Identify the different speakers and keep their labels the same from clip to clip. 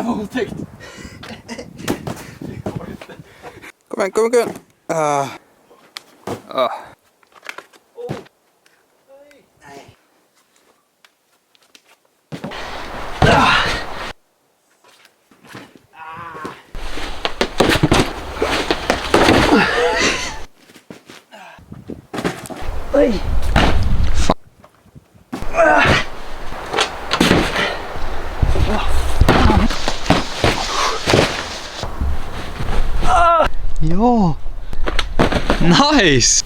Speaker 1: här var otäckt.
Speaker 2: Kom igen.
Speaker 1: Oj.
Speaker 2: Ja. Nice.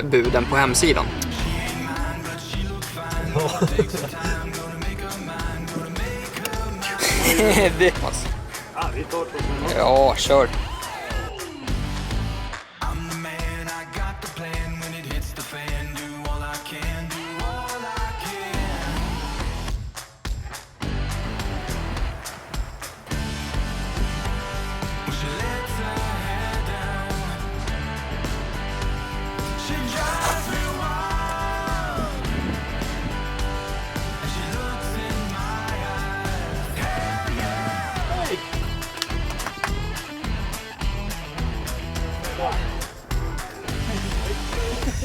Speaker 2: Buden på hemsidan. Det måste. Ja, kör.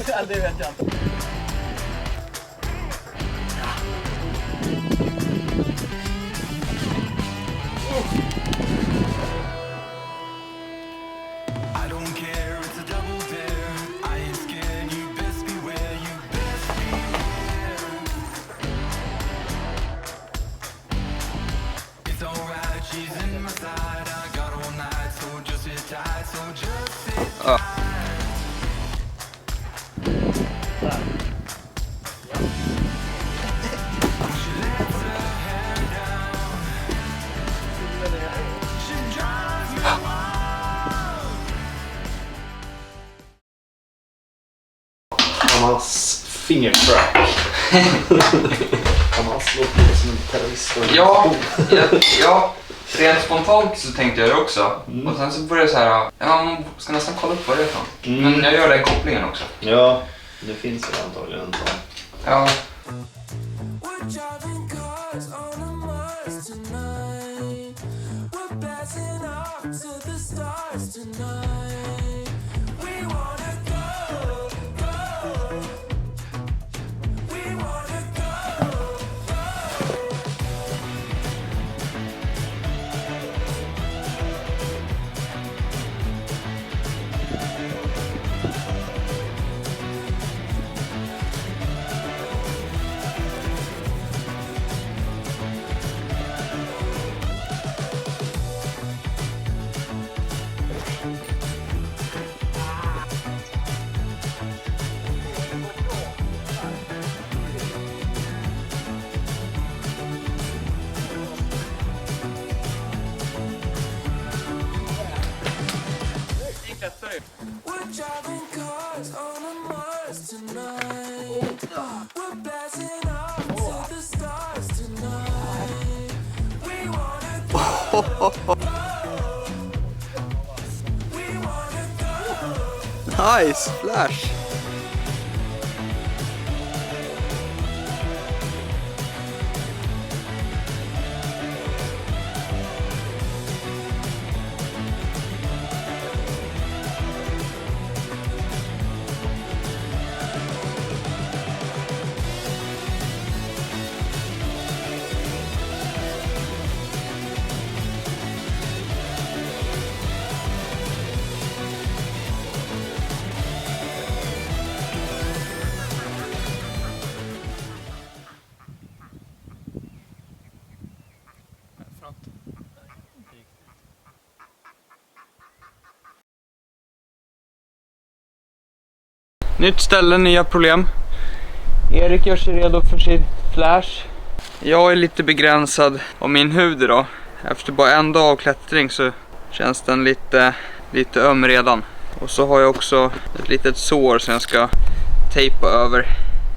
Speaker 1: Ja, det vet jag inte.
Speaker 3: Hammas fingertrack. Hammas låter som en terrorist.
Speaker 2: Ja, rent spontant så tänkte jag det också. Och sen så började jag så här, man ska nästan kolla upp vad det är för. Men jag gör den kopplingen också.
Speaker 3: Ja, det finns ju antagligen en sån.
Speaker 2: Ja. Nice flash. Nytt ställe, nya problem. Erik gör sig redo för sin flash. Jag är lite begränsad av min hud idag. Efter bara en dag av klättring så känns den lite öm redan. Och så har jag också ett litet sår som jag ska tejpa över.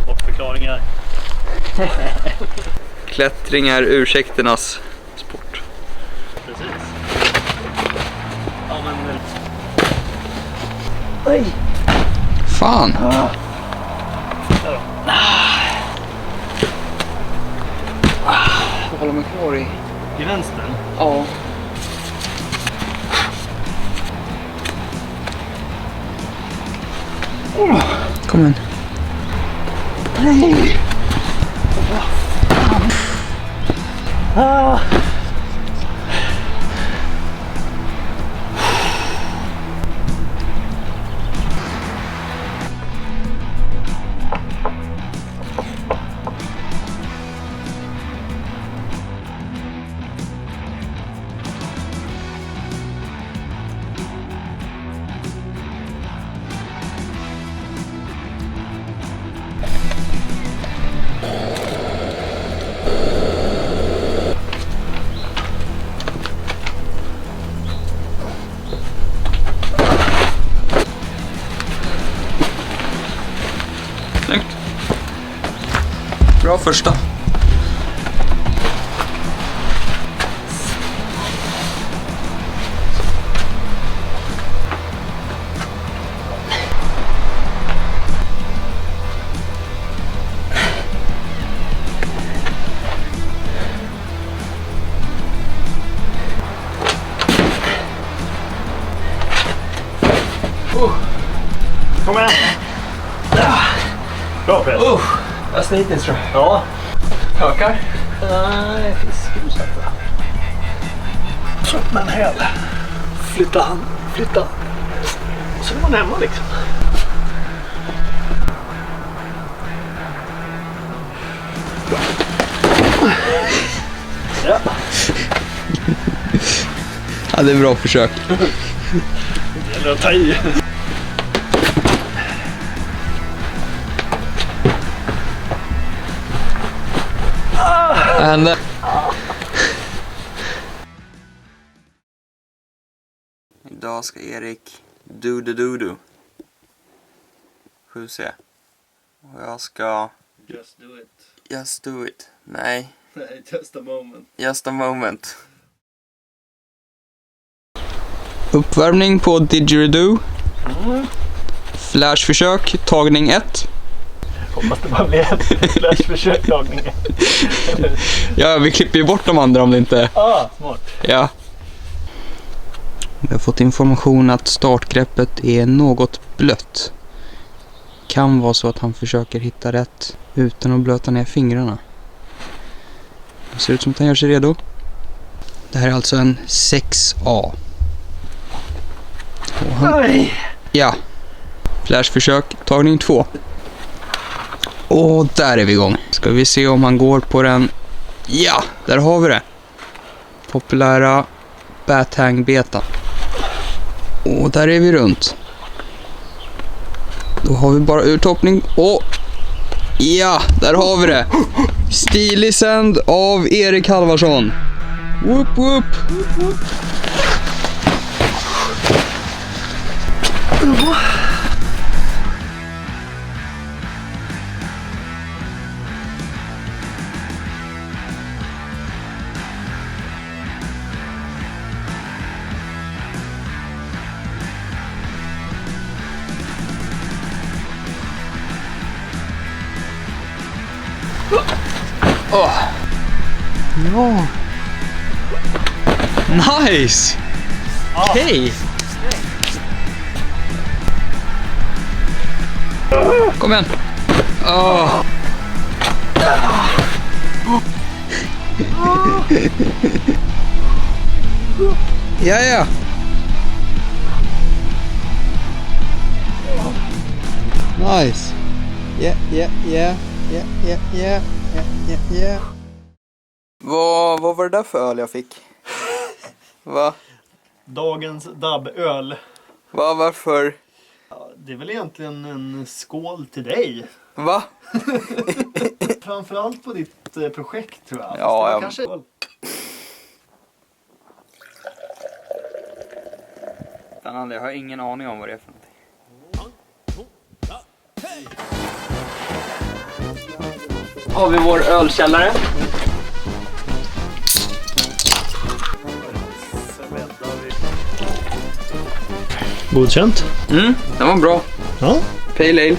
Speaker 3: Bortförklaringar.
Speaker 2: Klättring är ursäkternas sport.
Speaker 3: Precis. Ja, men...
Speaker 2: Oj! Fan! Jag håller mig kvar
Speaker 3: I vänstern?
Speaker 2: Ja. Kom igen. Nej! Snyggt. Bra första.
Speaker 3: Kom igen! Bra Fred!
Speaker 2: Jag sliter tror jag.
Speaker 3: Ja.
Speaker 2: Hökar?
Speaker 3: Nej, fiskhusätta. Så men häl. Flytta. Så är man hemma liksom. Ja.
Speaker 2: Ja, det är bra försök.
Speaker 3: Det gäller att ta i.
Speaker 2: Hände. Idag ska Erik Dodo. 7C. Och jag ska... Just do it. Nej. Just a moment. Uppvärmning på Didgeridoo. Flashförsök, tagning 1.
Speaker 3: Hoppas det bara blir ett flashförsök tagning 1.
Speaker 2: Ja, vi klipper ju bort de andra om det inte...
Speaker 3: Smart.
Speaker 2: Ja. Vi har fått information att startgreppet är något blött. Kan vara så att han försöker hitta rätt utan att blöta ner fingrarna. Det ser ut som att han gör sig redo. Det här är alltså en 6A. Ja. Flashförsök, tagning 2. Och där är vi igång. Ska vi se om han går på den. Ja, där har vi det. Populära bathang-beta. Och där är vi runt. Då har vi bara urtoppning. Och ja, där har vi det. Stilig sänd av Erik Halvarsson. Whoop whoop. Ja. Nice. Okej. Kom igen. Ja. Nice. Yeah. Vad var det där för öl jag fick? Va?
Speaker 3: Dagens dabböl.
Speaker 2: Varför?
Speaker 3: Ja, det är väl egentligen en skål till dig.
Speaker 2: Va?
Speaker 3: Framförallt på ditt projekt tror jag.
Speaker 2: Ja,
Speaker 3: kanske...
Speaker 2: Spännande, jag har ingen aning om vad det är för någonting. Har vi vår ölkällare.
Speaker 3: Godkänt.
Speaker 2: Den var bra.
Speaker 3: Ja.
Speaker 2: Pale ale.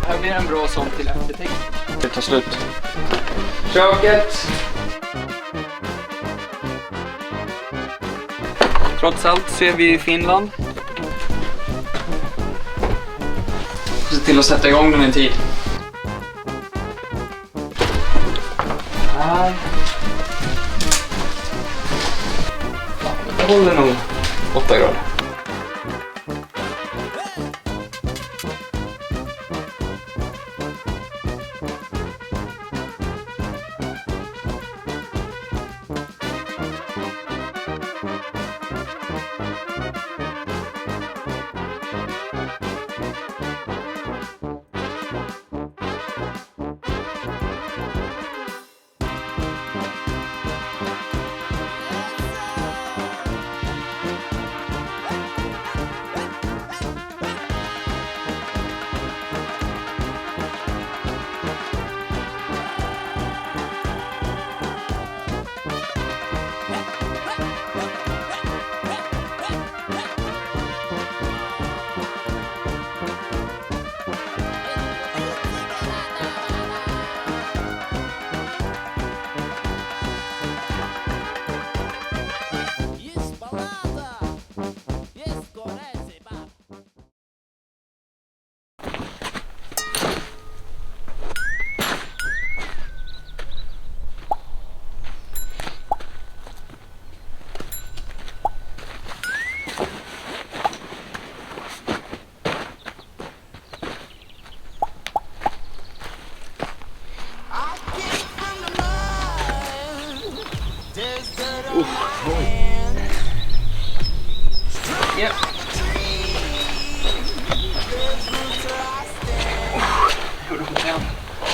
Speaker 2: Här blir en bra sån till eftertext. Det tar slut. Köket. Trots allt ser vi i Finland. Se till att sätta igång den en tid. Här. Det håller nog 8 grader. Ja.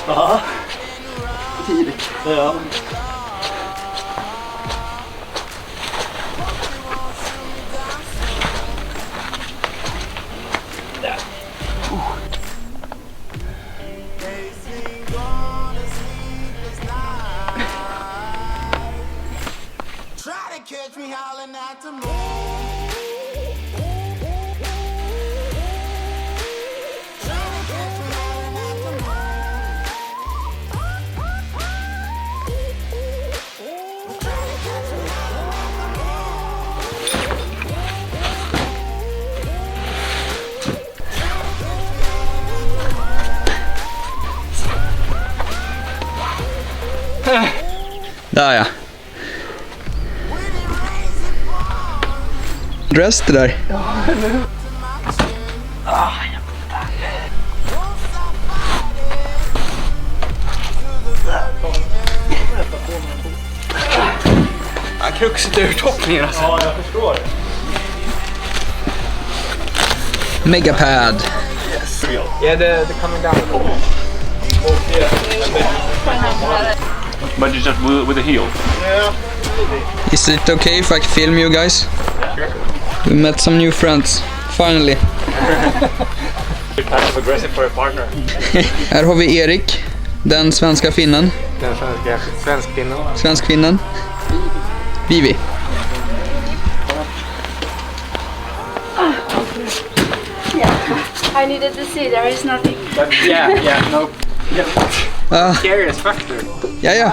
Speaker 3: Ja. Tidigt. Ja.
Speaker 4: Catch me howling at the moon.
Speaker 2: Där ja. Dress det där. Kruxet ur toppningen alltså.
Speaker 3: Ja, jag förstår.
Speaker 2: Megapad.
Speaker 3: Yes.
Speaker 1: Yeah, the coming down.
Speaker 5: But you just with the heel.
Speaker 3: Yeah.
Speaker 2: Is it okay if I film you guys? We met some new friends, finally.
Speaker 5: You're kind of aggressive for a partner.
Speaker 2: Här har vi Erik, den svenska finnen.
Speaker 1: Den svenskfinnen.
Speaker 2: Svenskfinnen. Vivi.
Speaker 6: Yeah, I needed to see there is nothing.
Speaker 1: Yeah, no. Scariest factor.
Speaker 2: Ja.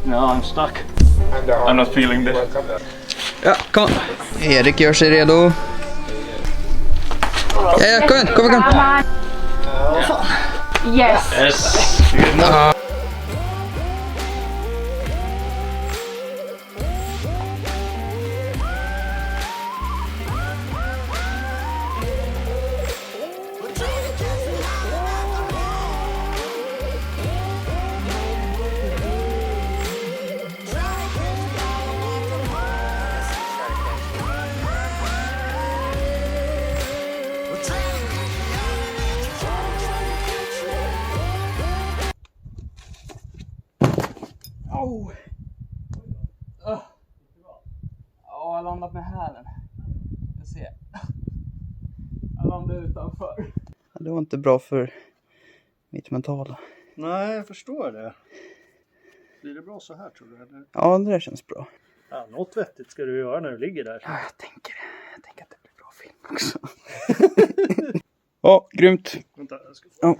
Speaker 5: No, I'm stuck. I'm not feeling this.
Speaker 2: Ja, kom. Erik gör sig redo. Ja, kom igen.
Speaker 6: Yes.
Speaker 5: Yes.
Speaker 2: Ja, jag landat med hälen. Jag ser. Jag landade utanför. Ja, det var inte bra för mitt mentala.
Speaker 3: Nej, jag förstår det. Blir det bra så här tror du? Eller?
Speaker 2: Ja, det där känns bra.
Speaker 3: Ja, något vettigt ska du göra när du ligger där.
Speaker 2: Ja, jag tänker att det blir bra film också. Ja, grymt.
Speaker 3: Vänta, jag ska få
Speaker 2: Ja.